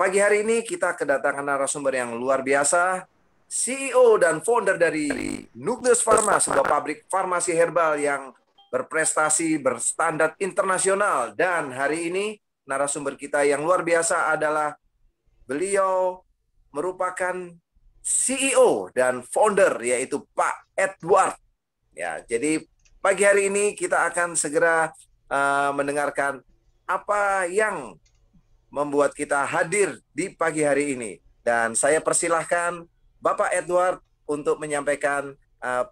Pagi hari ini kita kedatangan narasumber yang luar biasa, CEO dan founder dari Nucleus Pharma, sebuah pabrik farmasi herbal yang berprestasi berstandar internasional. Dan hari ini narasumber kita yang luar biasa adalah beliau merupakan CEO dan founder, yaitu Pak Edward. Ya, jadi pagi hari ini kita akan segera mendengarkan apa yang membuat kita hadir di pagi hari ini. Dan saya persilahkan Bapak Edward untuk menyampaikan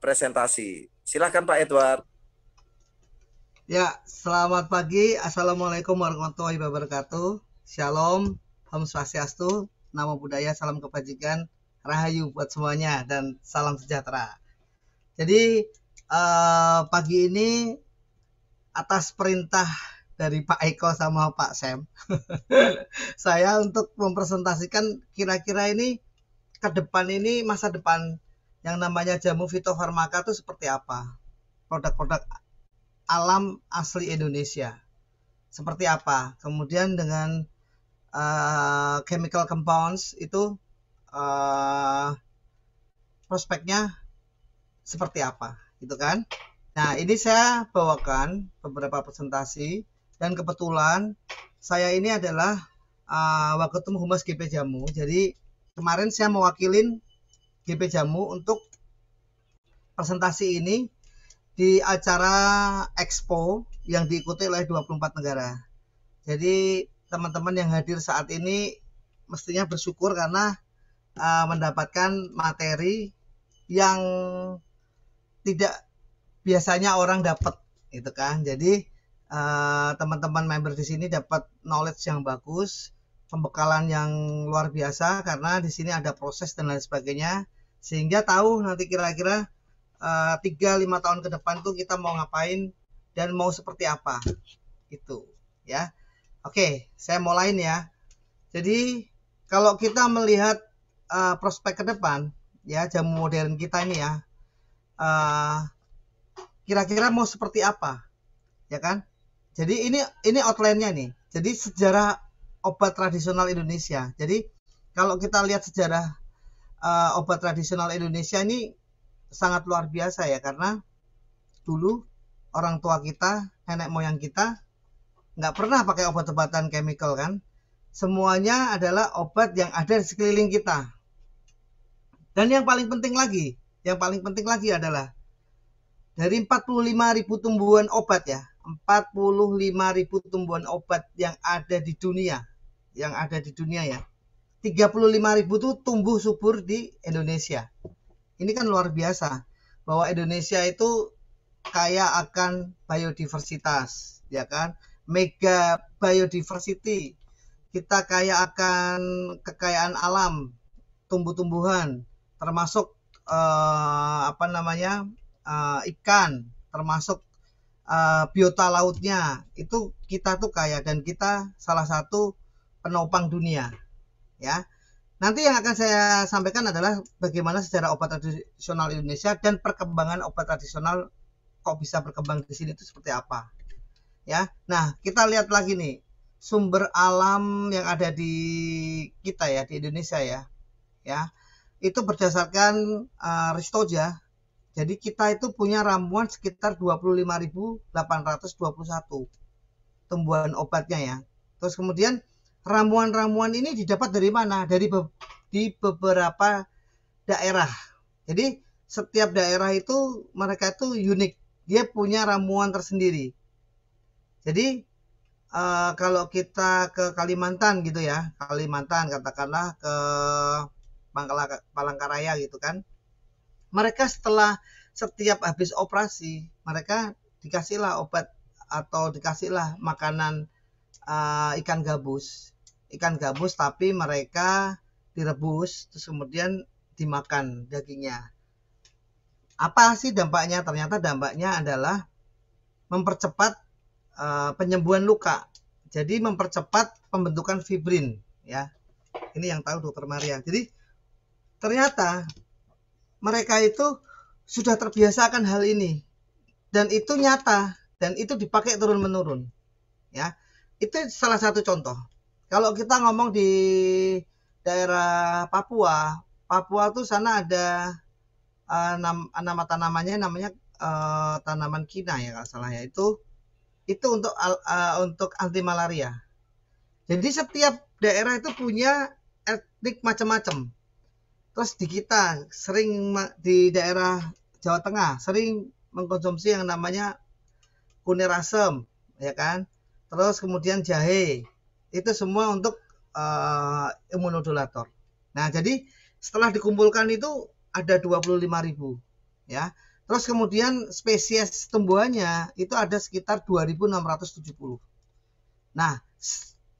presentasi. Silakan Pak Edward. Ya, selamat pagi. Assalamualaikum warahmatullahi wabarakatuh. Shalom, Om Swastiastu, Namo Buddhaya, salam kebajikan, Rahayu buat semuanya, dan salam sejahtera. Jadi, pagi ini atas perintah dari Pak Eko sama Pak Sam, saya untuk mempresentasikan kira-kira ini ke depan ini, masa depan yang namanya jamu fitofarmaka itu seperti apa, produk-produk alam asli Indonesia seperti apa, kemudian dengan chemical compounds itu prospeknya seperti apa gitu kan. Nah, ini saya bawakan beberapa presentasi, dan kebetulan saya ini adalah Waketum Humas GP Jamu. Jadi kemarin saya mewakilin GP Jamu untuk presentasi ini di acara Expo yang diikuti oleh 24 negara. Jadi teman-teman yang hadir saat ini mestinya bersyukur karena mendapatkan materi yang tidak biasanya orang dapat, gitu kan. Jadi teman-teman member di sini dapat knowledge yang bagus, pembekalan yang luar biasa, karena di sini ada proses dan lain sebagainya, sehingga tahu nanti kira-kira 3-5 tahun ke depan tuh kita mau ngapain dan mau seperti apa gitu ya. Oke, saya mulai ya. Jadi kalau kita melihat prospek ke depan ya, jamu modern kita ini ya, kira-kira mau seperti apa ya kan. Jadi ini outline-nya nih. Jadi sejarah obat tradisional Indonesia. Jadi kalau kita lihat sejarah obat tradisional Indonesia ini sangat luar biasa ya, karena dulu orang tua kita, nenek moyang kita nggak pernah pakai obat-obatan chemical kan. Semuanya adalah obat yang ada di sekeliling kita. Dan yang paling penting lagi adalah dari 45.000 tumbuhan obat ya, 45.000 tumbuhan obat yang ada di dunia ya, 35.000 itu tumbuh subur di Indonesia. Ini kan luar biasa bahwa Indonesia itu kaya akan biodiversitas ya kan, mega biodiversity. Kita kaya akan kekayaan alam, tumbuh-tumbuhan, termasuk ikan, termasuk biota lautnya. Itu kita tuh kaya, dan kita salah satu penopang dunia ya. Nanti yang akan saya sampaikan adalah bagaimana sejarah obat tradisional Indonesia dan perkembangan obat tradisional kok bisa berkembang di sini itu seperti apa ya. Nah, kita lihat lagi nih sumber alam yang ada di kita ya, di Indonesia ya. Itu berdasarkan Ristoja. Jadi kita itu punya ramuan sekitar 25.821 tumbuhan obatnya ya. Terus kemudian ramuan-ramuan ini didapat dari mana? Di beberapa daerah. Jadi setiap daerah itu mereka itu unik. Dia punya ramuan tersendiri. Jadi kalau kita ke Kalimantan gitu ya, Kalimantan katakanlah ke Palangkaraya gitu kan, mereka setiap habis operasi mereka dikasihlah obat atau dikasihlah makanan ikan gabus tapi mereka direbus terus kemudian dimakan dagingnya. Apa sih dampaknya? Ternyata dampaknya adalah mempercepat penyembuhan luka. Jadi mempercepat pembentukan fibrin ya. Ini yang tahu Dokter Maria. Jadi ternyata mereka itu sudah terbiasa akan hal ini, dan itu nyata, dan itu dipakai turun menurun ya. Itu salah satu contoh. Kalau kita ngomong di daerah Papua, Papua tuh sana ada nama tanamannya namanya tanaman kina ya kalau salah ya. Itu untuk anti malaria. Jadi setiap daerah itu punya etnik macam-macam. Terus di kita di daerah Jawa Tengah sering mengkonsumsi yang namanya kunir asem, ya kan? Terus kemudian jahe. Itu semua untuk imunodulator. Nah, jadi setelah dikumpulkan itu ada 25.000 ya. Terus kemudian spesies tumbuhannya itu ada sekitar 2.670. Nah,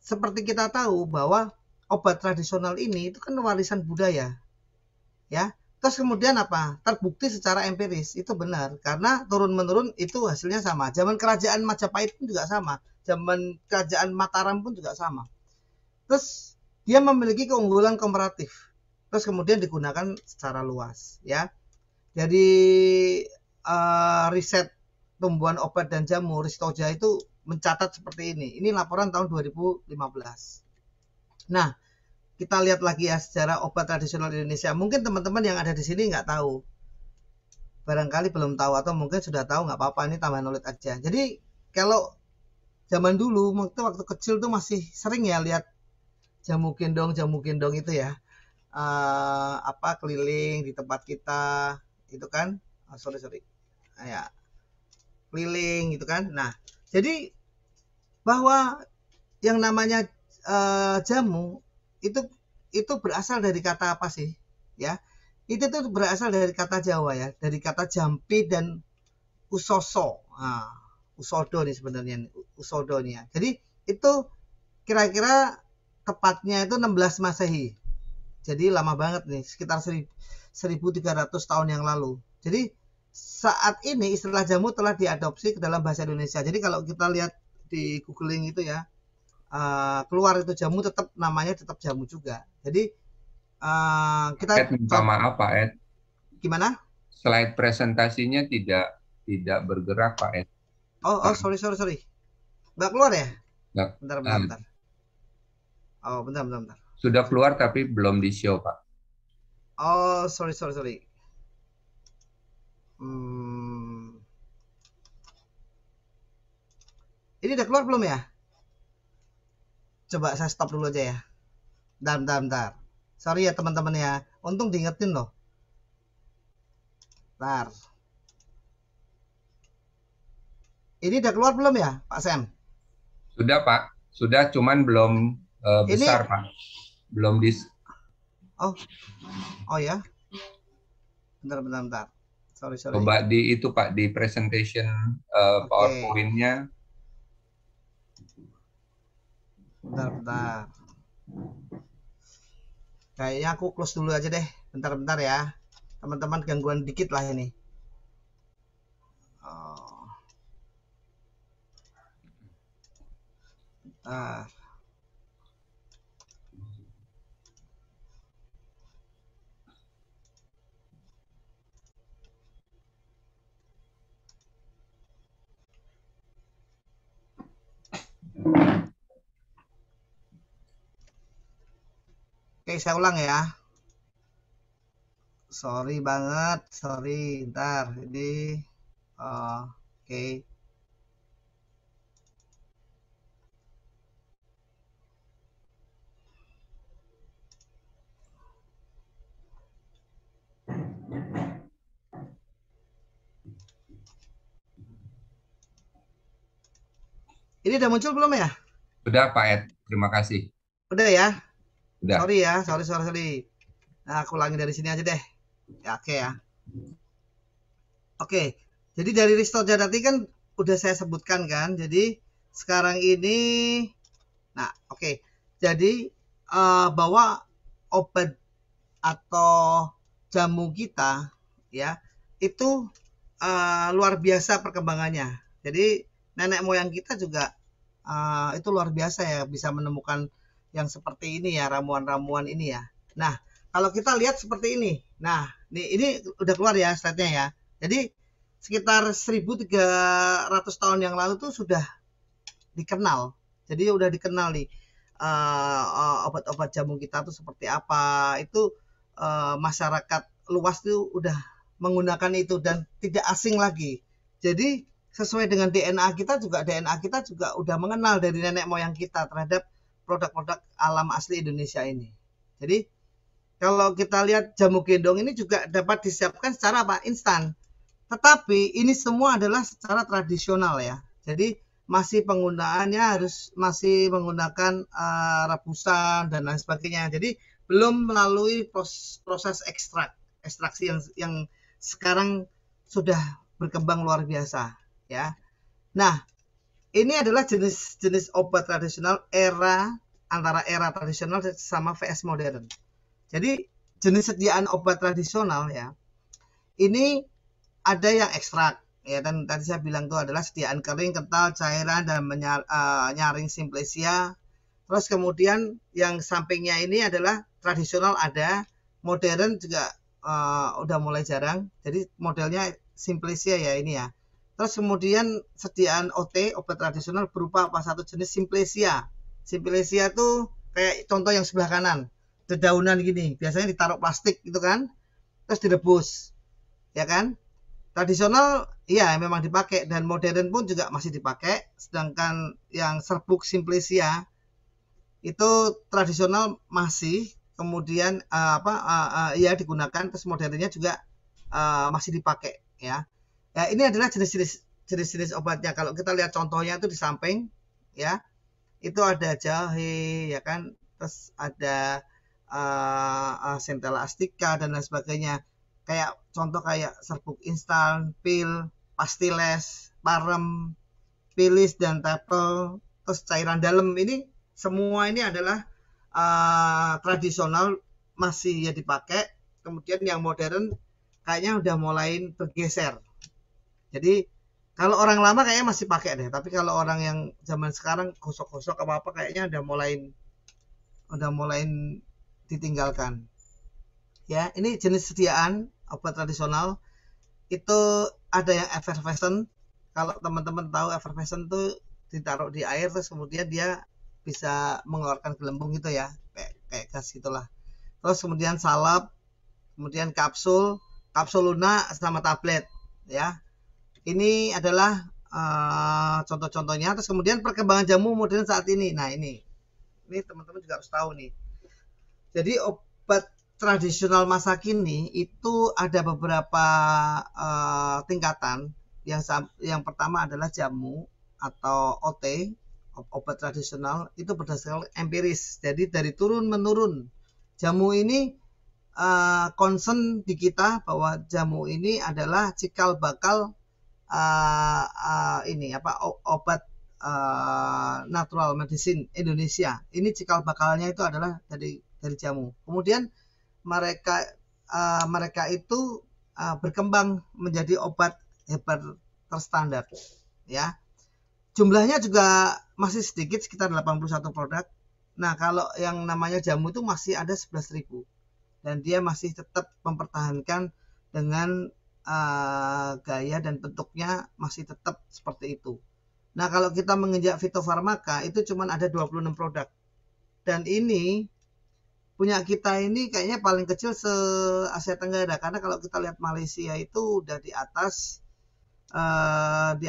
seperti kita tahu bahwa obat tradisional ini itu kan warisan budaya. Ya. Terus kemudian apa? Terbukti secara empiris itu benar karena turun-menurun itu hasilnya sama. Zaman kerajaan Majapahit pun juga sama. Zaman kerajaan Mataram pun juga sama. Terus dia memiliki keunggulan komparatif. Terus kemudian digunakan secara luas, ya. Jadi riset tumbuhan obat dan jamu Ristoja itu mencatat seperti ini. Ini laporan tahun 2015. Nah, kita lihat lagi ya sejarah obat tradisional Indonesia. Mungkin teman-teman yang ada di sini nggak tahu. Barangkali belum tahu atau mungkin sudah tahu, nggak apa-apa, ini tambahan knowledge aja. Jadi kalau zaman dulu waktu kecil tuh masih sering ya lihat jamu gendong itu ya. Keliling di tempat kita itu kan. Ya. Keliling gitu kan. Nah, jadi bahwa yang namanya jamu itu berasal dari kata apa sih? Ya. Itu tuh berasal dari kata Jawa ya, dari kata jampi dan usoso. Nah, usodo nih sebenarnya, usodo nih ya. Jadi itu kira-kira tepatnya itu 16 Masehi. Jadi lama banget nih, sekitar 1300 tahun yang lalu. Jadi saat ini istilah jamu telah diadopsi ke dalam bahasa Indonesia. Jadi kalau kita lihat di googling itu ya, keluar itu jamu namanya tetap jamu juga. Jadi kita minta maaf Pak Ed. Gimana? Slide presentasinya tidak bergerak Pak Ed. Sorry. Nggak keluar ya? Nggak. Bentar. Oh, bentar. Sudah keluar tapi belum di show Pak. Oh, sorry. Ini udah keluar belum ya? Coba saya stop dulu aja ya. Bentar. Sorry ya teman-teman ya. Untung diingetin loh. Bentar. Ini udah keluar belum ya, Pak Sam? Sudah Pak. Sudah, cuman belum besar Pak. Belum di. Oh ya. Bentar. Sorry. Coba di itu Pak, di presentation PowerPoint-nya. Bentar. Kayaknya aku close dulu aja deh. Bentar ya. Teman-teman gangguan dikit lah ini. Bentar. Oke, saya ulang ya. Sorry banget, ntar. Jadi, oke. Ini udah muncul belum ya? Sudah Pak Ed, terima kasih. Udah ya? Udah. Sorry ya, sorry. Nah, aku ulangi dari sini aja deh. Ya, oke ya. Oke, jadi dari Ristoja tadi kan udah saya sebutkan kan. Jadi sekarang ini, nah oke. Jadi bahwa obat atau jamu kita ya itu luar biasa perkembangannya. Jadi nenek moyang kita juga itu luar biasa ya, bisa menemukan yang seperti ini ya, ramuan-ramuan ini ya. Nah, kalau kita lihat seperti ini. Nah, ini udah keluar ya slide-nya ya. Jadi sekitar 1300 tahun yang lalu tuh sudah dikenal. Jadi udah dikenal nih obat-obat jamu kita tuh seperti apa, itu masyarakat luas tuh udah menggunakan itu dan tidak asing lagi. Jadi sesuai dengan DNA kita juga udah mengenal dari nenek moyang kita terhadap produk-produk alam asli Indonesia ini. Jadi kalau kita lihat jamu gendong ini juga dapat disiapkan secara instan. Tetapi ini semua adalah secara tradisional ya. Jadi masih penggunaannya masih menggunakan rebusan dan lain sebagainya. Jadi belum melalui proses ekstraksi yang sekarang sudah berkembang luar biasa ya. Nah, ini adalah jenis obat tradisional antara era tradisional sama VS modern. Jadi jenis sediaan obat tradisional ya, ini ada yang ekstrak ya, dan tadi saya bilang itu adalah sediaan kering, kental, cairan, dan nyaring simplesia. Terus kemudian yang sampingnya ini adalah tradisional ada, modern juga udah mulai jarang. Jadi modelnya simplesia ya ini ya. Terus kemudian sediaan OT, obat tradisional berupa satu jenis simplesia. Simplesia tuh kayak contoh yang sebelah kanan, dedaunan gini, biasanya ditaruh plastik gitu kan, terus direbus, ya kan? Tradisional, iya memang dipakai, dan modern pun juga masih dipakai. Sedangkan yang serbuk simplesia itu tradisional masih, kemudian ya digunakan, terus modernnya juga masih dipakai ya. Ya ini adalah jenis-jenis obatnya. Kalau kita lihat contohnya itu di samping ya, itu ada jahe ya kan, terus ada centella astica dan lain sebagainya. Kayak contoh kayak serbuk instan, pil, pastiles, parem, pilis, dan tepel, terus cairan dalam, ini semua ini adalah tradisional masih ya dipakai. Kemudian yang modern kayaknya udah mulai bergeser. Jadi kalau orang lama kayaknya masih pakai deh, tapi kalau orang yang zaman sekarang gosok-gosok apa kayaknya udah mulai ditinggalkan. Ya, ini jenis sediaan obat tradisional. Itu ada yang effervescent. Kalau teman-teman tahu effervescent itu ditaruh di air terus kemudian dia bisa mengeluarkan gelembung gitu ya, kayak gas gitulah. Terus kemudian salep, kemudian kapsul lunak sama tablet ya. Ini adalah contoh-contohnya. Terus kemudian perkembangan jamu modern saat ini. Nah, ini teman-teman juga harus tahu nih. Jadi obat tradisional masa kini itu ada beberapa tingkatan. Yang pertama adalah jamu atau OT, obat tradisional, itu berdasarkan empiris. Jadi dari turun menurun. Jamu ini concern di kita bahwa jamu ini adalah cikal bakal obat natural medicine Indonesia. Ini cikal bakalnya itu adalah dari jamu. Kemudian mereka itu berkembang menjadi obat herbal terstandar ya. Jumlahnya juga masih sedikit, sekitar 81 produk. Nah, kalau yang namanya jamu itu masih ada 11.000 dan dia masih tetap mempertahankan dengan gaya dan bentuknya masih tetap seperti itu. Nah, kalau kita menginjak fitofarmaka itu cuma ada 26 produk. Dan ini punya kita ini kayaknya paling kecil se-Asia Tenggara, karena kalau kita lihat Malaysia itu udah di atas 100.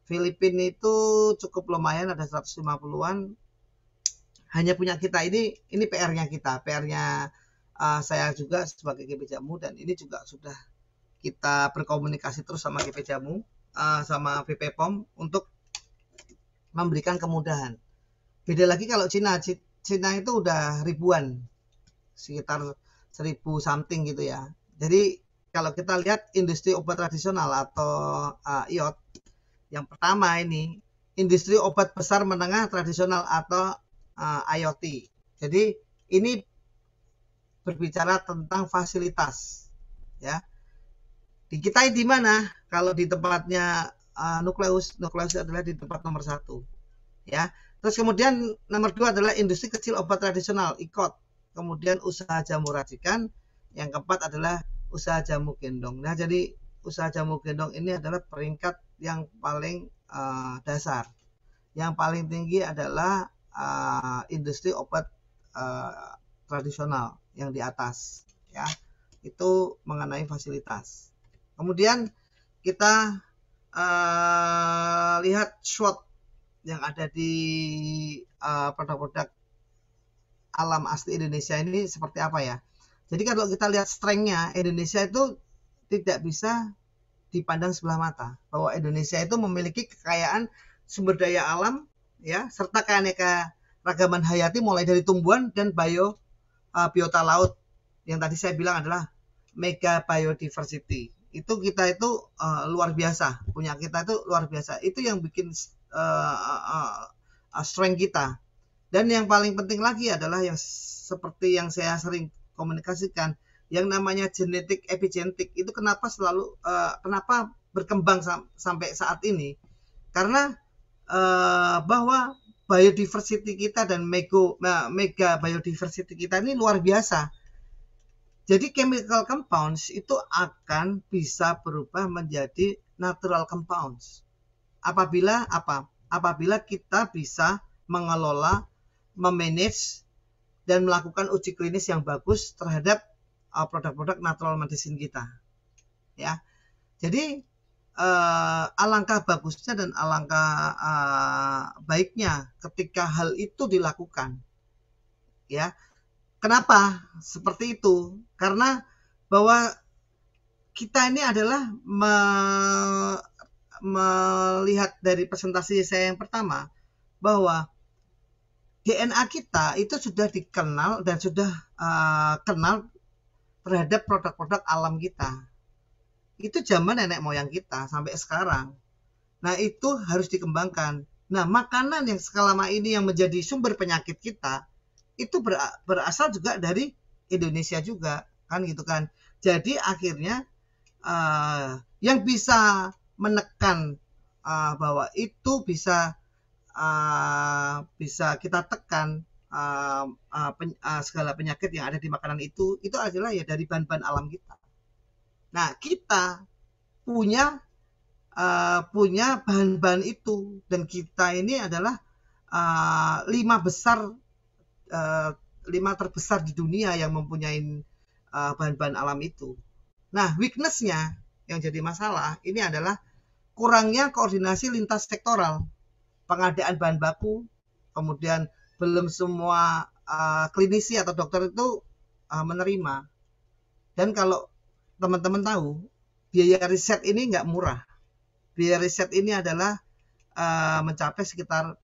Filipina itu cukup lumayan, ada 150-an. Hanya punya kita ini PR-nya kita, PR-nya saya juga sebagai GP Jamu, dan ini juga sudah kita berkomunikasi terus sama GP Jamu, sama BP POM untuk memberikan kemudahan. Beda lagi kalau Cina itu udah ribuan, sekitar 1000 something gitu ya. Jadi kalau kita lihat industri obat tradisional atau IOT, yang pertama ini industri obat besar menengah tradisional atau IoT. Jadi ini berbicara tentang fasilitas ya. Di kita di mana? Kalau di tempatnya nukleus adalah di tempat nomor 1 ya. Terus kemudian nomor 2 adalah industri kecil obat tradisional, IKOT. Kemudian usaha jamu racikan. Yang keempat adalah usaha jamu gendong. Nah, jadi usaha jamu gendong ini adalah peringkat yang paling dasar. Yang paling tinggi adalah industri obat tradisional yang di atas, ya. Itu mengenai fasilitas. Kemudian kita lihat SWOT yang ada di produk-produk alam asli Indonesia ini seperti apa ya. Jadi kalau kita lihat strength-nya, Indonesia itu tidak bisa dipandang sebelah mata, bahwa Indonesia itu memiliki kekayaan sumber daya alam, ya, serta keanekaragaman hayati mulai dari tumbuhan dan biota laut yang tadi saya bilang adalah mega biodiversity. Itu kita itu luar biasa, punya kita itu luar biasa. Itu yang bikin strength kita. Dan yang paling penting lagi adalah yang seperti yang saya sering komunikasikan, yang namanya genetik epigenetik itu kenapa selalu kenapa berkembang sampai saat ini, karena bahwa biodiversity kita dan mega biodiversity kita ini luar biasa. Jadi chemical compounds itu akan bisa berubah menjadi natural compounds apabila kita bisa mengelola, memanage dan melakukan uji klinis yang bagus terhadap produk-produk natural medicine kita, ya. Jadi alangkah bagusnya dan alangkah baiknya ketika hal itu dilakukan, ya. Kenapa seperti itu? Karena bahwa kita ini adalah melihat dari presentasi saya yang pertama, bahwa DNA kita itu sudah dikenal dan sudah kenal terhadap produk-produk alam kita. Itu zaman nenek moyang kita sampai sekarang. Nah, itu harus dikembangkan. Nah, makanan yang selama ini yang menjadi sumber penyakit kita itu berasal juga dari Indonesia juga, kan gitu kan. Jadi akhirnya yang bisa menekan bahwa itu bisa kita tekan segala penyakit yang ada di makanan itu adalah ya dari bahan-bahan alam kita. Nah, kita punya bahan-bahan itu, dan kita ini adalah 5 terbesar di dunia yang mempunyai bahan-bahan alam itu. Nah, weakness-nya yang jadi masalah ini adalah kurangnya koordinasi lintas sektoral, pengadaan bahan baku, kemudian belum semua klinisi atau dokter itu menerima. Dan kalau teman-teman tahu, biaya riset ini nggak murah. Biaya riset ini adalah mencapai sekitar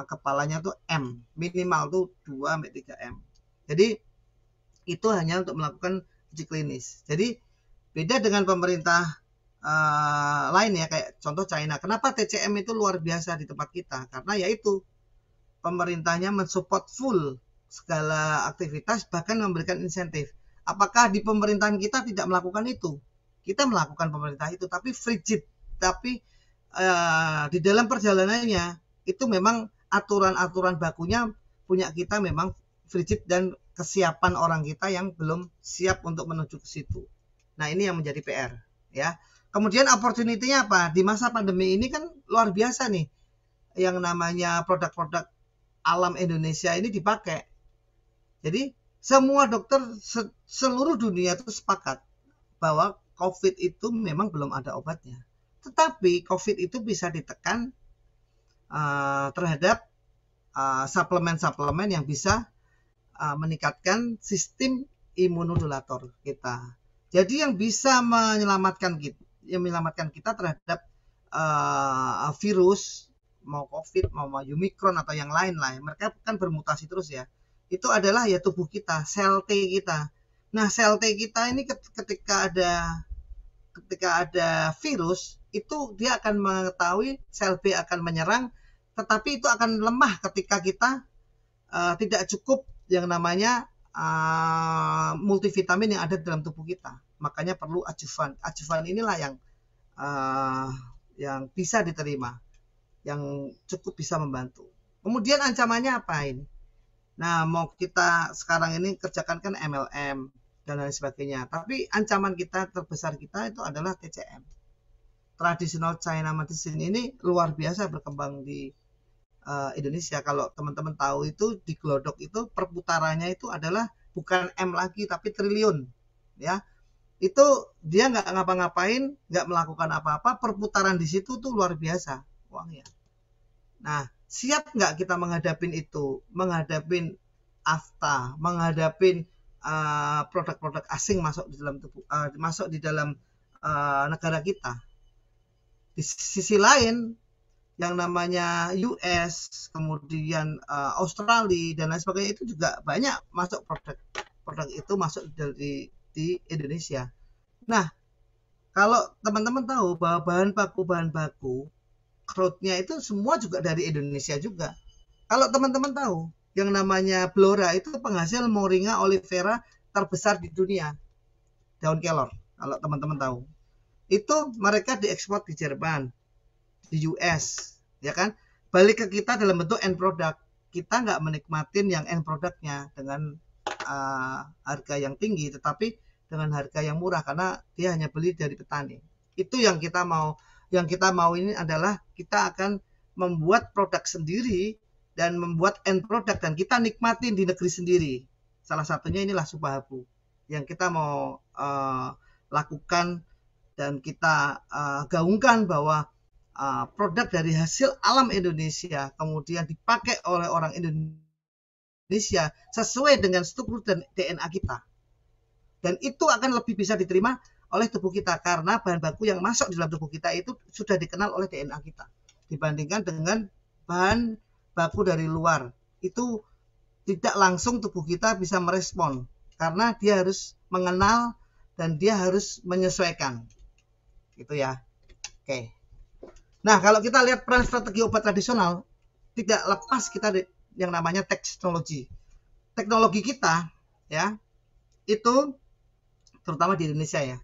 kepalanya tuh M, minimal tuh 2-3 M. Jadi itu hanya untuk melakukan uji klinis. Jadi beda dengan pemerintah lain ya, kayak contoh China. Kenapa TCM itu luar biasa di tempat kita? Karena yaitu pemerintahnya mensupport full segala aktivitas, bahkan memberikan insentif. Apakah di pemerintahan kita tidak melakukan itu? Kita melakukan pemerintah itu, tapi frigid. Tapi di dalam perjalanannya itu memang aturan-aturan bakunya punya kita memang frigid, dan kesiapan orang kita yang belum siap untuk menuju ke situ. Nah, ini yang menjadi PR, ya. Kemudian opportunity-nya apa? Di masa pandemi ini kan luar biasa nih, yang namanya produk-produk alam Indonesia ini dipakai. Jadi semua dokter seluruh dunia itu sepakat bahwa COVID itu memang belum ada obatnya. Tetapi COVID itu bisa ditekan terhadap suplemen-suplemen yang bisa meningkatkan sistem imunodulator kita. Jadi yang bisa menyelamatkan kita terhadap virus, mau COVID, mau Omicron atau yang lain lah. Mereka kan bermutasi terus ya. Itu adalah ya tubuh kita, sel T kita. Nah, sel T kita ini ketika ada virus, itu dia akan mengetahui sel B akan menyerang, tetapi itu akan lemah ketika kita tidak cukup yang namanya multivitamin yang ada dalam tubuh kita. Makanya perlu adjuvan. Adjuvan inilah yang bisa diterima, yang cukup bisa membantu. Kemudian ancamannya apa ini? Nah, mau kita sekarang ini kerjakan kan MLM dan lain sebagainya. Tapi ancaman kita terbesar kita itu adalah TCM. Traditional China Medicine ini luar biasa berkembang di Indonesia. Kalau teman-teman tahu itu di Glodok itu perputarannya itu adalah bukan M lagi tapi triliun, ya. Itu dia nggak ngapa-ngapain, nggak melakukan apa-apa, perputaran di situ tuh luar biasa uangnya. Nah, siap nggak kita menghadapin itu, menghadapin AFTA, menghadapin produk-produk asing masuk di dalam negara kita. Di sisi lain, yang namanya US, kemudian Australia dan lain sebagainya itu juga banyak masuk produk itu masuk di Indonesia. Nah, kalau teman-teman tahu bahwa bahan baku crude-nya itu semua juga dari Indonesia juga. Kalau teman-teman tahu, yang namanya Blora itu penghasil Moringa oleifera terbesar di dunia, daun kelor. Kalau teman-teman tahu, itu mereka diekspor di Jerman, di US, ya kan? Balik ke kita dalam bentuk end product. Kita nggak menikmatin yang end productnya dengan harga yang tinggi, tetapi dengan harga yang murah karena dia hanya beli dari petani. Itu yang kita mau. Yang kita mau ini adalah kita akan membuat produk sendiri dan membuat end product dan kita nikmatin di negeri sendiri. Salah satunya inilah Subahabu yang kita mau lakukan dan kita gaungkan bahwa produk dari hasil alam Indonesia kemudian dipakai oleh orang Indonesia sesuai dengan struktur dan DNA kita. Dan itu akan lebih bisa diterima oleh tubuh kita karena bahan baku yang masuk di dalam tubuh kita itu sudah dikenal oleh DNA kita dibandingkan dengan bahan baku dari luar. Itu tidak langsung tubuh kita bisa merespon karena dia harus mengenal dan dia harus menyesuaikan. Gitu ya. Oke. Nah, kalau kita lihat peran strategi obat tradisional tidak lepas kita yang namanya teknologi. Teknologi kita ya itu terutama di Indonesia ya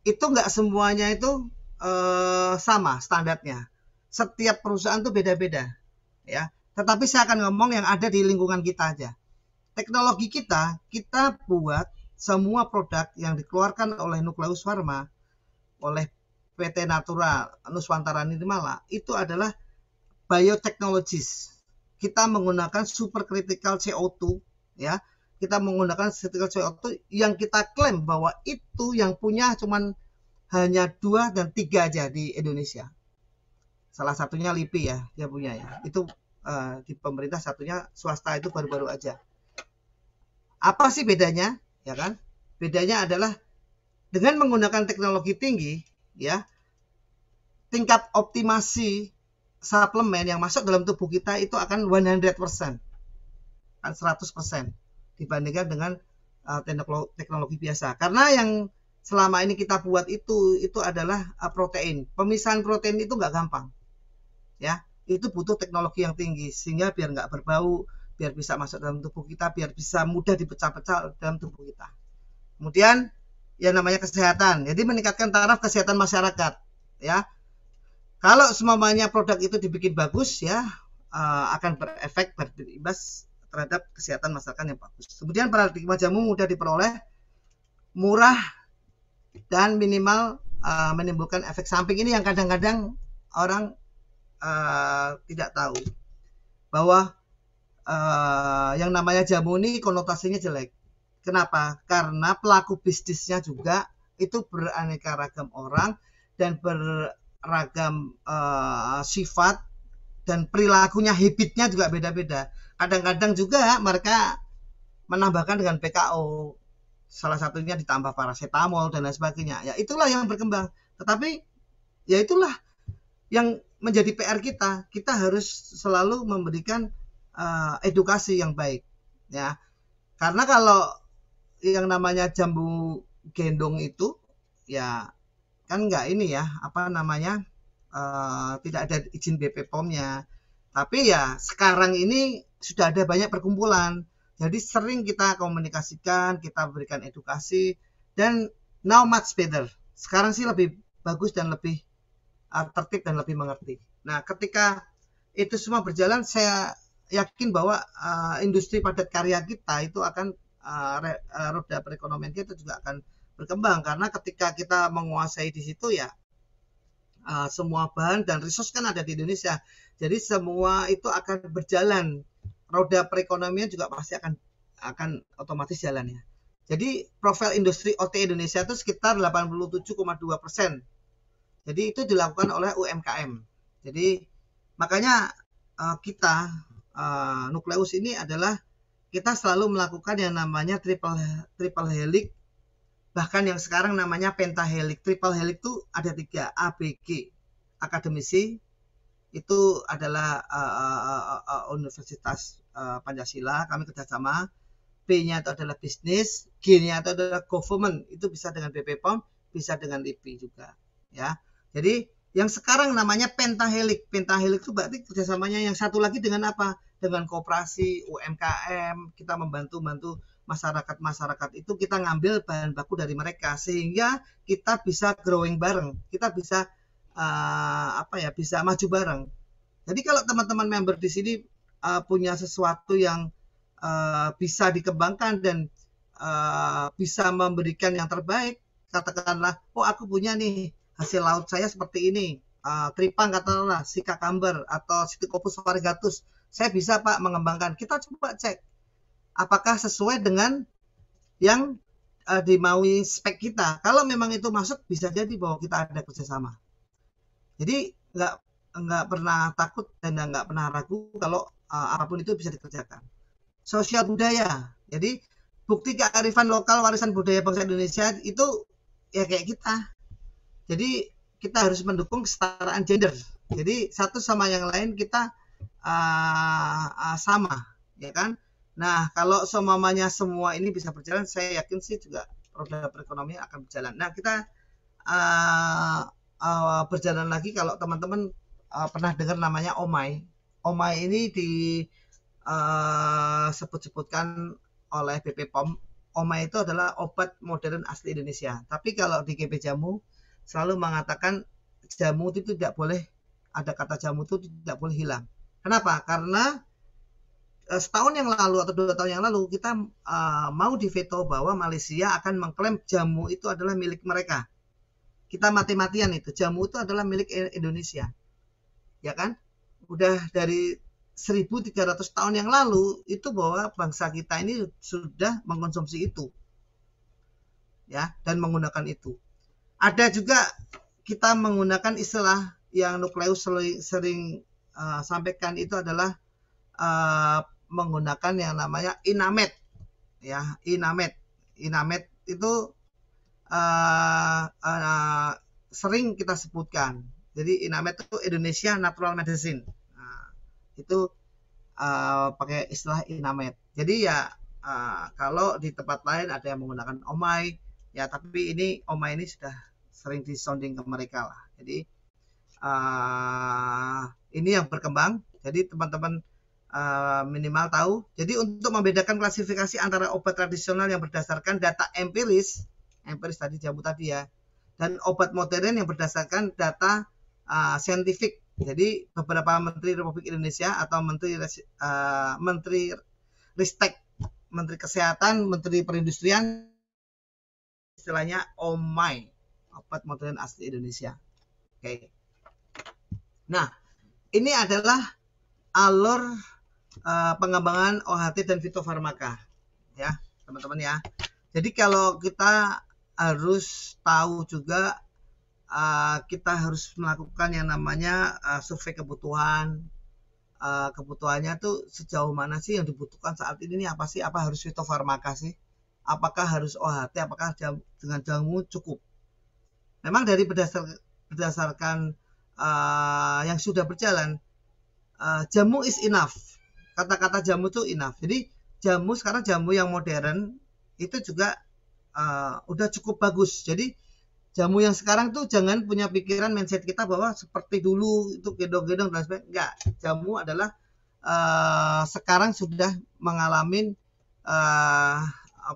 itu nggak semuanya itu sama standarnya. Setiap perusahaan tuh beda-beda ya. Tetapi saya akan ngomong yang ada di lingkungan kita aja. Teknologi kita buat semua produk yang dikeluarkan oleh Nucleus Pharma, oleh PT Natura Nuswantara Nirmala itu adalah biotechnologies. Kita menggunakan supercritical CO2 ya. Kita menggunakan critical CO2 yang kita klaim bahwa itu yang punya cuman hanya 2 dan 3 aja di Indonesia. Salah satunya LIPI ya, dia punya ya. Itu di pemerintah, satunya swasta itu baru-baru aja. Apa sih bedanya? Ya kan? Bedanya adalah dengan menggunakan teknologi tinggi ya, tingkat optimasi suplemen yang masuk dalam tubuh kita itu akan 100%. Kan 100%. Dibandingkan dengan teknologi biasa. Karena yang selama ini kita buat itu adalah protein. Pemisahan protein itu nggak gampang. Ya, itu butuh teknologi yang tinggi sehingga biar nggak berbau, biar bisa masuk dalam tubuh kita, biar bisa mudah dipecah-pecah dalam tubuh kita. Kemudian yang namanya kesehatan. Jadi meningkatkan taraf kesehatan masyarakat. Ya, kalau semuanya produk itu dibikin bagus ya akan berefek berimbas terhadap kesehatan masyarakat yang bagus. Kemudian paradigma jamu mudah diperoleh, murah dan minimal menimbulkan efek samping. Ini yang kadang-kadang orang tidak tahu bahwa yang namanya jamu ini konotasinya jelek. Kenapa? Karena pelaku bisnisnya juga itu beraneka ragam orang dan beragam sifat dan perilakunya, habitnya juga beda-beda. Kadang-kadang juga mereka menambahkan dengan PKO, salah satunya ditambah paracetamol dan lain sebagainya. Ya itulah yang berkembang. Tetapi ya itulah yang menjadi PR kita. Kita harus selalu memberikan edukasi yang baik. Ya, karena kalau yang namanya jambu gendong itu, ya kan nggak ini ya, apa namanya, tidak ada izin BPOM-nya. Tapi ya sekarang ini sudah ada banyak perkumpulan. Jadi sering kita komunikasikan, kita berikan edukasi, dan now much better. Sekarang sih lebih bagus dan lebih tertib dan lebih mengerti. Nah, ketika itu semua berjalan, saya yakin bahwa industri padat karya kita itu akan roda perekonomian kita juga akan berkembang, karena ketika kita menguasai di situ ya semua bahan dan resource kan ada di Indonesia. Jadi semua itu akan berjalan. Roda perekonomian juga pasti akan otomatis jalan ya. Jadi profil industri OT Indonesia itu sekitar 87,2%. Jadi itu dilakukan oleh UMKM. Jadi makanya kita Nukleus ini adalah kita selalu melakukan yang namanya triple helix, bahkan yang sekarang namanya pentahelix. Triple helix itu ada 3, ABG, akademisi, itu adalah Universitas Pancasila, kami kerjasama. B-nya itu adalah bisnis, G-nya itu adalah government, itu bisa dengan BP POM, bisa dengan LIPI juga, ya. Jadi yang sekarang namanya pentahelix. Pentahelix itu berarti kerjasamanya yang satu lagi dengan apa? Dengan koperasi, UMKM, kita membantu masyarakat itu, kita ngambil bahan baku dari mereka sehingga kita bisa growing bareng, kita bisa bisa maju bareng. Jadi kalau teman-teman member di sini punya sesuatu yang bisa dikembangkan dan bisa memberikan yang terbaik, katakanlah, oh aku punya nih hasil laut saya seperti ini, tripang katakanlah, Sika Camber atau Psittacopus variegatus, saya bisa Pak mengembangkan. Kita coba cek apakah sesuai dengan yang dimaui spek kita. Kalau memang itu masuk, bisa jadi bahwa kita ada kerjasama. Jadi nggak pernah takut dan nggak pernah ragu kalau apapun itu bisa dikerjakan. Sosial budaya, jadi bukti kearifan lokal warisan budaya bangsa Indonesia itu ya kayak kita. Jadi kita harus mendukung kesetaraan gender. Jadi satu sama yang lain kita sama, ya kan? Nah, kalau semuanya semua ini bisa berjalan, saya yakin sih juga roda perekonomian akan berjalan. Nah, kita berjalan lagi kalau teman-teman pernah dengar namanya OMAI. OMAI ini disebut-sebutkan oleh BP POM. OMAI itu adalah obat modern asli Indonesia. Tapi kalau di GP Jamu selalu mengatakan jamu itu tidak boleh, ada kata jamu itu tidak boleh hilang. Kenapa? Karena setahun yang lalu atau 2 tahun yang lalu kita mau diveto bahwa Malaysia akan mengklaim jamu itu adalah milik mereka. Kita mati-matian itu, jamu itu adalah milik Indonesia. Ya kan? Udah dari 1300 tahun yang lalu itu bahwa bangsa kita ini sudah mengkonsumsi itu. Ya, dan menggunakan itu. Ada juga kita menggunakan istilah yang Nukleus sering sampaikan itu adalah menggunakan yang namanya inamet, ya, inamet itu sering kita sebutkan. Jadi inamet itu Indonesia Natural Medicine. Nah, itu pakai istilah inamet. Jadi ya kalau di tempat lain ada yang menggunakan OMAI, ya, tapi ini OMAI ini sudah sering disonding ke mereka lah. Jadi ini yang berkembang. Jadi teman-teman minimal tahu. Jadi untuk membedakan klasifikasi antara obat tradisional yang berdasarkan data empiris tadi jamu tadi ya, dan obat modern yang berdasarkan data saintifik. Jadi beberapa menteri Republik Indonesia atau menteri Ristek, menteri kesehatan, menteri perindustrian, istilahnya OMAI, obat modern asli Indonesia. Oke. Nah, ini adalah alur pengembangan OHT dan fitofarmaka, ya teman-teman ya. Jadi kalau kita harus tahu juga, kita harus melakukan yang namanya survei kebutuhan. Kebutuhannya tuh sejauh mana sih yang dibutuhkan saat ini nih, apa sih, apa harus fitofarmaka sih, apakah harus OHT, apakah dengan jamu cukup. Memang dari berdasarkan yang sudah berjalan, jamu is enough. Kata-kata jamu itu enough. Jadi jamu sekarang, jamu yang modern itu juga udah cukup bagus. Jadi jamu yang sekarang tuh jangan punya pikiran mindset kita bahwa seperti dulu itu gedong-gedong dan sebagainya. Enggak, jamu adalah sekarang sudah mengalami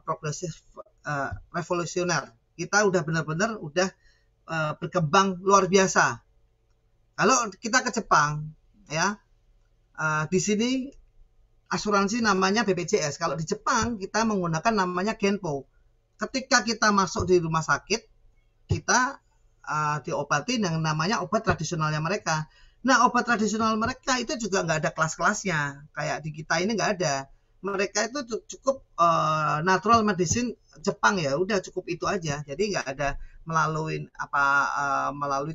progresif revolusioner. Kita udah benar-benar udah berkembang luar biasa. Kalau kita ke Jepang, ya, di sini asuransi namanya BPJS. Kalau di Jepang kita menggunakan namanya Genpo. Ketika kita masuk di rumah sakit, kita diobatin yang namanya obat tradisionalnya mereka. Nah, obat tradisional mereka itu juga nggak ada kelas-kelasnya. Kayak di kita ini nggak ada. Mereka itu cukup natural medicine Jepang, ya udah cukup itu aja. Jadi nggak ada melalui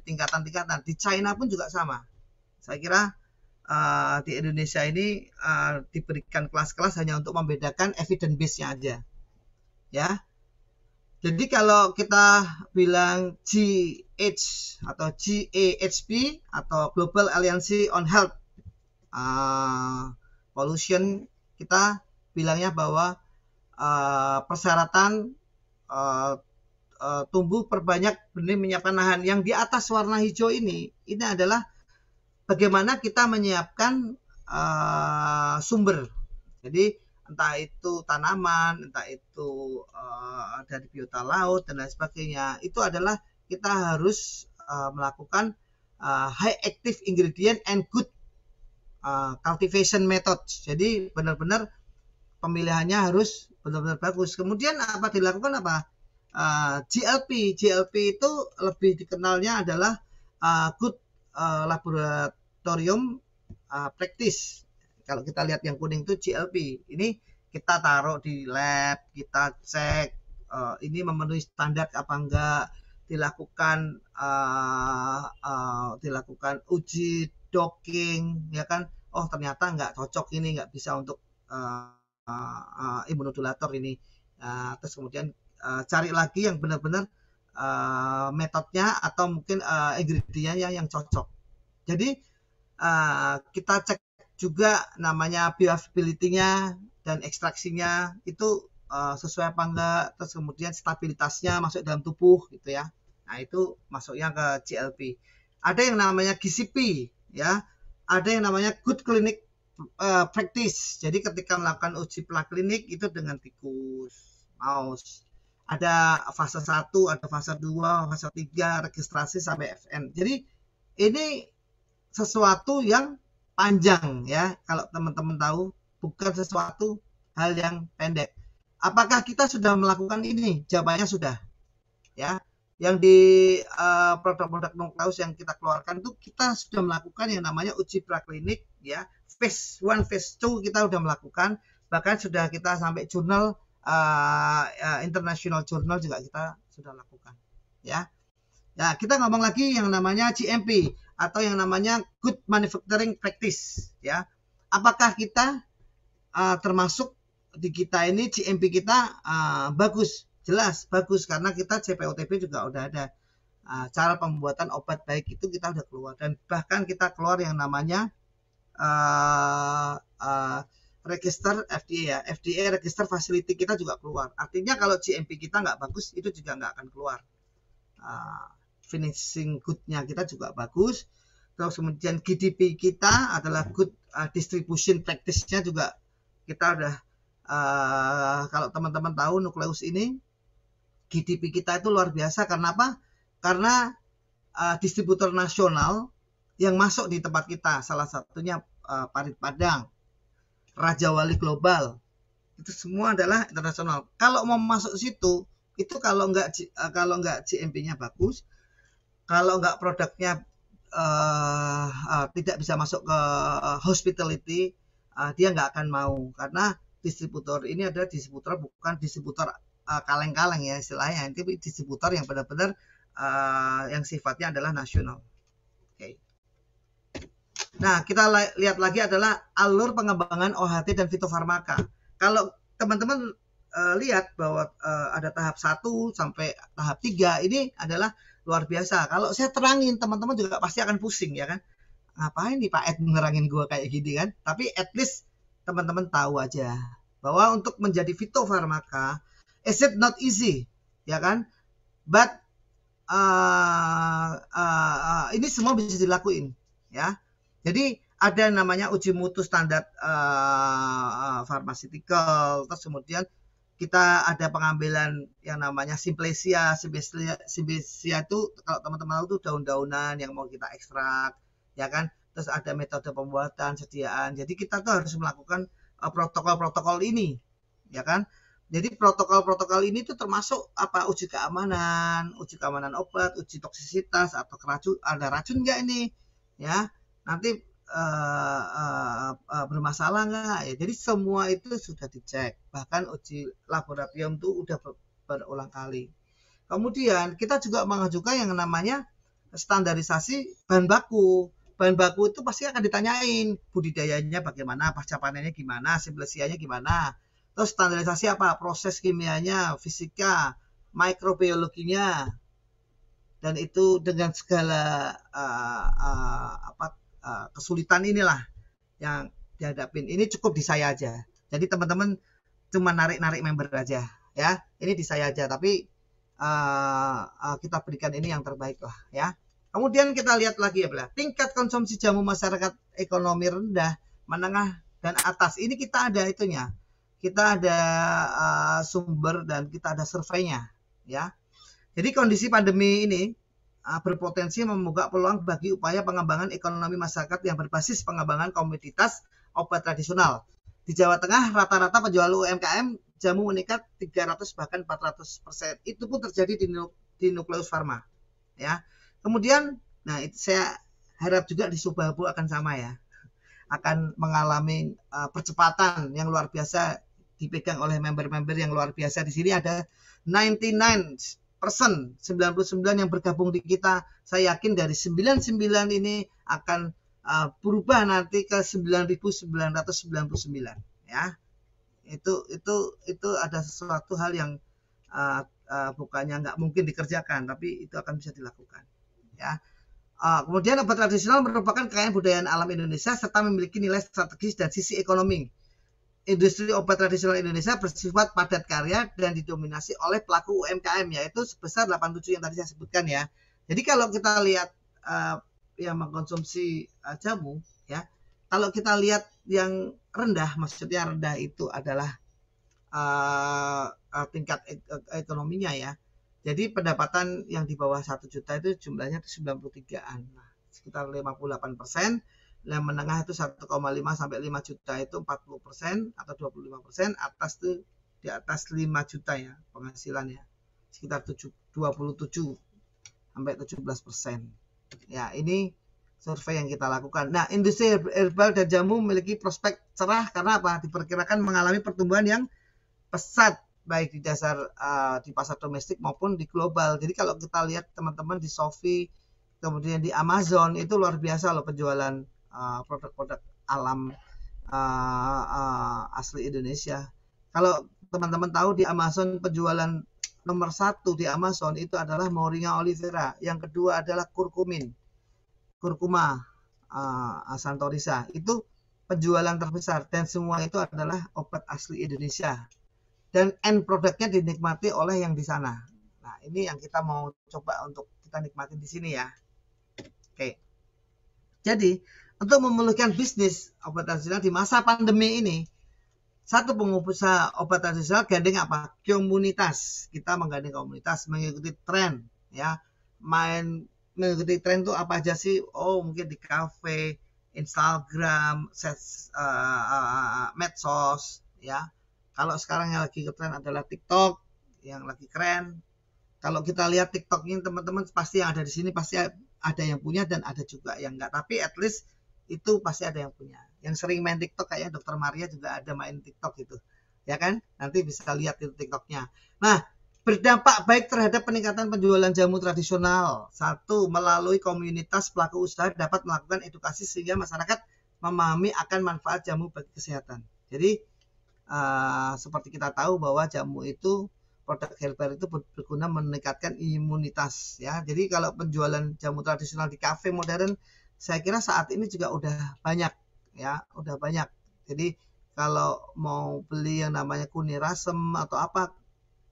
tingkatan-tingkatan. Di China pun juga sama. Saya kira di Indonesia ini diberikan kelas-kelas hanya untuk membedakan evidence base-nya aja. Ya. Jadi kalau kita bilang GH atau GAHP atau Global Alliance on Health Pollution, kita bilangnya bahwa persyaratan tumbuh perbanyak benih menyiapkan lahan yang di atas warna hijau ini adalah bagaimana kita menyiapkan sumber. Jadi entah itu tanaman, entah itu dari biota laut dan lain sebagainya, itu adalah kita harus melakukan high active ingredient and good cultivation methods. Jadi benar-benar pemilihannya harus benar-benar bagus. Kemudian apa dilakukan apa? GLP itu lebih dikenalnya adalah good laboratorium practice. Kalau kita lihat yang kuning itu GLP, ini kita taruh di lab, kita cek ini memenuhi standar apa enggak, dilakukan uji docking, ya kan? Oh ternyata enggak cocok ini, enggak bisa untuk imunodulator ini. Terus kemudian cari lagi yang benar-benar metodenya atau mungkin ingredientnya yang cocok. Jadi kita cek juga namanya bioavailability-nya dan ekstraksinya itu sesuai apa enggak, terus kemudian stabilitasnya masuk dalam tubuh gitu ya. Nah itu masuknya ke GLP. Ada yang namanya GCP ya, ada yang namanya good clinic practice. Jadi ketika melakukan uji praklinik itu dengan tikus, mouse, ada fase 1, ada fase 2, fase 3, registrasi sampai FN. Jadi ini sesuatu yang panjang ya, kalau teman-teman tahu, bukan sesuatu hal yang pendek. Apakah kita sudah melakukan ini? Jawabannya sudah. Ya, yang di produk-produk nukleus yang kita keluarkan itu kita sudah melakukan yang namanya uji praklinik ya. Phase 1, phase 2 kita sudah melakukan, bahkan sudah kita sampai jurnal international journal juga kita sudah lakukan ya. Nah, kita ngomong lagi yang namanya GMP atau yang namanya Good Manufacturing Practice ya. Apakah kita termasuk di kita ini GMP kita bagus? Jelas bagus karena kita CPOTB juga udah ada. Cara pembuatan obat baik itu kita udah keluar, dan bahkan kita keluar yang namanya register FDA ya. FDA register facility kita juga keluar. Artinya kalau GMP kita nggak bagus itu juga nggak akan keluar. Finishing good-nya kita juga bagus. Terus kemudian GDP kita adalah good distribution practice-nya juga kita udah kalau teman-teman tahu nukleus ini GDP kita itu luar biasa. Karena apa? Karena distributor nasional yang masuk di tempat kita, salah satunya Parit Padang, Raja Wali Global, itu semua adalah internasional. Kalau mau masuk situ itu kalau nggak GMP-nya bagus, kalau nggak produknya tidak bisa masuk ke hospitality, dia nggak akan mau, karena distributor ini adalah distributor, bukan distributor kaleng-kaleng ya istilahnya, tapi distributor yang benar-benar yang sifatnya adalah nasional. Oke. Nah, kita lihat lagi adalah alur pengembangan OHT dan fitofarmaka. Kalau teman-teman lihat bahwa ada tahap 1 sampai tahap 3 ini adalah luar biasa. Kalau saya terangin, teman-teman juga pasti akan pusing ya kan. Ngapain nih Pak Ed menerangin gue kayak gini kan? Tapi at least teman-teman tahu aja bahwa untuk menjadi fitofarmaka is it not easy, ya kan? But ini semua bisa dilakuin ya. Jadi ada namanya uji mutu standar pharmaceutical, terus kemudian kita ada pengambilan yang namanya Simplesia itu kalau teman-teman tahu itu daun-daunan yang mau kita ekstrak, ya kan. Terus ada metode pembuatan, sediaan. Jadi kita tuh harus melakukan protokol-protokol ini, ya kan. Jadi protokol-protokol ini tuh termasuk apa, uji keamanan obat, uji toksisitas atau ada racun nggak ini, ya. Nanti bermasalah nggak ya. Jadi semua itu sudah dicek. Bahkan uji laboratorium tuh udah berulang kali. Kemudian kita juga mengajukan yang namanya standarisasi bahan baku. Bahan baku itu pasti akan ditanyain budidayanya bagaimana, pasca panennya gimana, simulasinya gimana. Terus standarisasi apa? Proses kimianya, fisika, mikrobiologinya, dan itu dengan segala kesulitan inilah yang dihadapin. Ini cukup di saya aja. Jadi teman-teman cuma narik-narik member aja, ya. Ini di saya aja, tapi kita berikan ini yang terbaik lah, ya. Kemudian kita lihat lagi ya, Bela. Tingkat konsumsi jamu masyarakat ekonomi rendah, menengah, dan atas. Ini kita ada itunya. Kita ada sumber dan kita ada surveinya, ya. Jadi kondisi pandemi ini berpotensi membuka peluang bagi upaya pengembangan ekonomi masyarakat yang berbasis pengembangan komoditas obat tradisional. Di Jawa Tengah rata-rata penjual UMKM jamu meningkat 300 bahkan 400%. Itu pun terjadi di Nukleus Pharma, ya. Kemudian, nah itu saya harap juga di Subhabu akan sama ya, akan mengalami percepatan yang luar biasa dipegang oleh member-member yang luar biasa. Di sini ada 99%, 99 yang bergabung di kita. Saya yakin dari 99 ini akan berubah nanti ke 9.999 ya. Itu ada sesuatu hal yang bukannya nggak mungkin dikerjakan, tapi itu akan bisa dilakukan ya. Kemudian obat tradisional merupakan kekayaan budaya alam Indonesia serta memiliki nilai strategis dan sisi ekonomi. Industri obat tradisional Indonesia bersifat padat karya dan didominasi oleh pelaku UMKM, yaitu sebesar 87 yang tadi saya sebutkan ya. Jadi kalau kita lihat yang mengkonsumsi jamu ya, kalau kita lihat yang rendah, maksudnya rendah itu adalah tingkat ekonominya ya. Jadi pendapatan yang di bawah 1 juta itu jumlahnya 93-an, nah, sekitar 58%. Yang menengah itu 1,5 sampai 5 juta itu 40% atau 25%, atas itu di atas 5 juta ya penghasilannya, sekitar 27 sampai 17%. Ya, ini survei yang kita lakukan. Nah, industri herbal dan jamu memiliki prospek cerah karena apa? Diperkirakan mengalami pertumbuhan yang pesat baik di dasar di pasar domestik maupun di global. Jadi kalau kita lihat teman-teman di Shopee, kemudian di Amazon, itu luar biasa loh penjualan produk-produk alam asli Indonesia. Kalau teman-teman tahu di Amazon penjualan nomor 1 di Amazon itu adalah Moringa olivera, yang kedua adalah kurkuma santorisa. Itu penjualan terbesar dan semua itu adalah obat asli Indonesia. Dan end produknya dinikmati oleh yang di sana. Nah, ini yang kita mau coba untuk kita nikmati di sini ya. Oke. Jadi, untuk memulihkan bisnis obat tradisional di masa pandemi ini, satu pengusaha obat tradisional gandeng apa? Komunitas. Kita menggandeng komunitas, mengikuti tren ya. Mengikuti tren itu apa aja sih? Oh, mungkin di kafe, Instagram, medsos ya. Kalau sekarang yang lagi tren adalah TikTok, yang lagi keren. Kalau kita lihat TikTok ini teman-teman, pasti yang ada di sini pasti ada yang punya dan ada juga yang enggak, tapi at least itu pasti ada yang punya. Yang sering main TikTok kayaknya Dr. Maria juga ada main TikTok gitu, ya kan? Nanti bisa lihat itu TikToknya. Nah, berdampak baik terhadap peningkatan penjualan jamu tradisional. Satu, melalui komunitas pelaku usaha dapat melakukan edukasi sehingga masyarakat memahami akan manfaat jamu bagi kesehatan. Jadi seperti kita tahu bahwa jamu itu, produk herbal itu berguna meningkatkan imunitas ya. Jadi kalau penjualan jamu tradisional di kafe modern, saya kira saat ini juga udah banyak ya, udah banyak. Jadi kalau mau beli yang namanya kunirasem atau apa,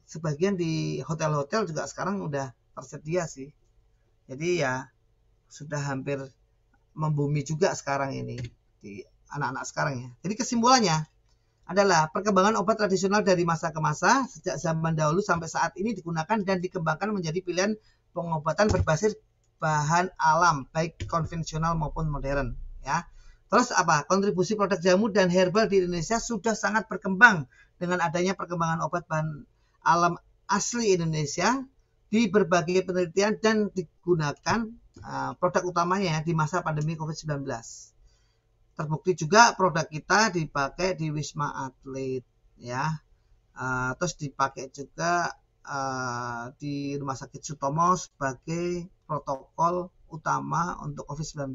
sebagian di hotel-hotel juga sekarang udah tersedia sih. Jadi ya sudah hampir membumi juga sekarang ini di anak-anak sekarang ya. Jadi kesimpulannya adalah perkembangan obat tradisional dari masa ke masa sejak zaman dahulu sampai saat ini digunakan dan dikembangkan menjadi pilihan pengobatan berbasis bahan alam baik konvensional maupun modern ya. Terus apa? Kontribusi produk jamu dan herbal di Indonesia sudah sangat berkembang dengan adanya perkembangan obat bahan alam asli Indonesia di berbagai penelitian dan digunakan produk utamanya di masa pandemi COVID-19. Terbukti juga produk kita dipakai di Wisma Atlet, ya. Terus dipakai juga di Rumah Sakit Sutomo sebagai protokol utama untuk COVID-19.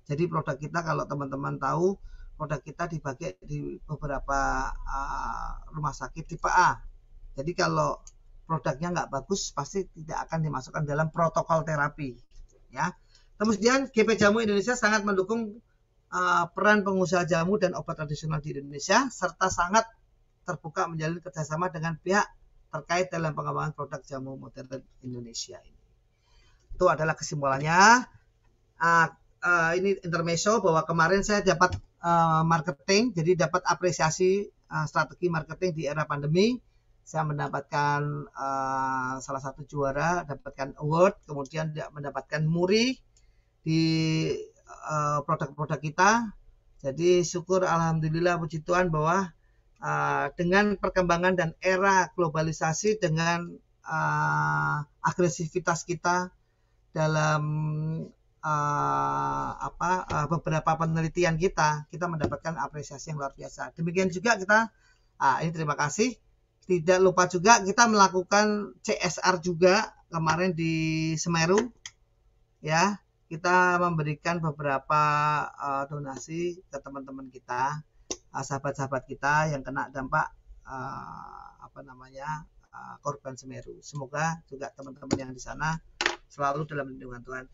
Jadi produk kita, kalau teman-teman tahu, produk kita dipakai di beberapa rumah sakit tipe A. Jadi kalau produknya nggak bagus, pasti tidak akan dimasukkan dalam protokol terapi, ya. Kemudian GP Jamu Indonesia sangat mendukung peran pengusaha jamu dan obat tradisional di Indonesia, serta sangat terbuka menjalin kerjasama dengan pihak terkait dalam pengembangan produk jamu modern Indonesia ini. Itu adalah kesimpulannya. Ini intermezzo bahwa kemarin saya dapat marketing, jadi dapat apresiasi strategi marketing di era pandemi. Saya mendapatkan salah satu juara, dapatkan award, kemudian mendapatkan muri di produk-produk kita. Jadi syukur alhamdulillah, puji Tuhan, bahwa dengan perkembangan dan era globalisasi, dengan agresivitas kita dalam beberapa penelitian kita mendapatkan apresiasi yang luar biasa. Demikian juga kita, ini terima kasih. Tidak lupa juga kita melakukan CSR juga kemarin di Semeru, ya. Kita memberikan beberapa donasi ke teman-teman kita, sahabat-sahabat kita yang kena dampak korban Semeru. Semoga juga teman-teman yang di sana selalu dalam lindungan Tuhan.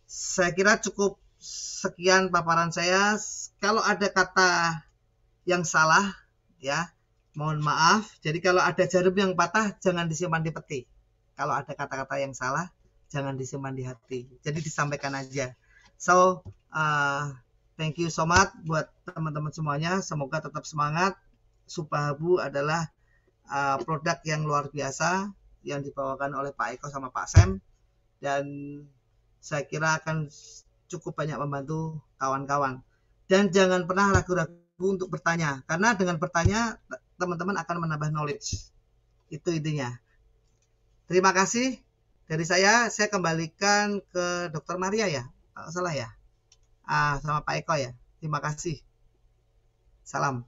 Saya kira cukup sekian paparan saya. Kalau ada kata yang salah, ya, mohon maaf. Jadi kalau ada jarum yang patah, jangan disimpan di peti. Kalau ada kata-kata yang salah, jangan disimpan di hati. Jadi disampaikan aja. So, thank you so much buat teman-teman semuanya. Semoga tetap semangat. Supahabu adalah produk yang luar biasa yang dibawakan oleh Pak Eko sama Pak Sam. Dan saya kira akan cukup banyak membantu kawan-kawan. Dan jangan pernah ragu-ragu untuk bertanya. Karena dengan bertanya, teman-teman akan menambah knowledge. Itu intinya. Terima kasih. Dari saya kembalikan ke Dr. Maria, ya. Kalau salah ya. Sama Pak Eko, ya. Terima kasih. Salam.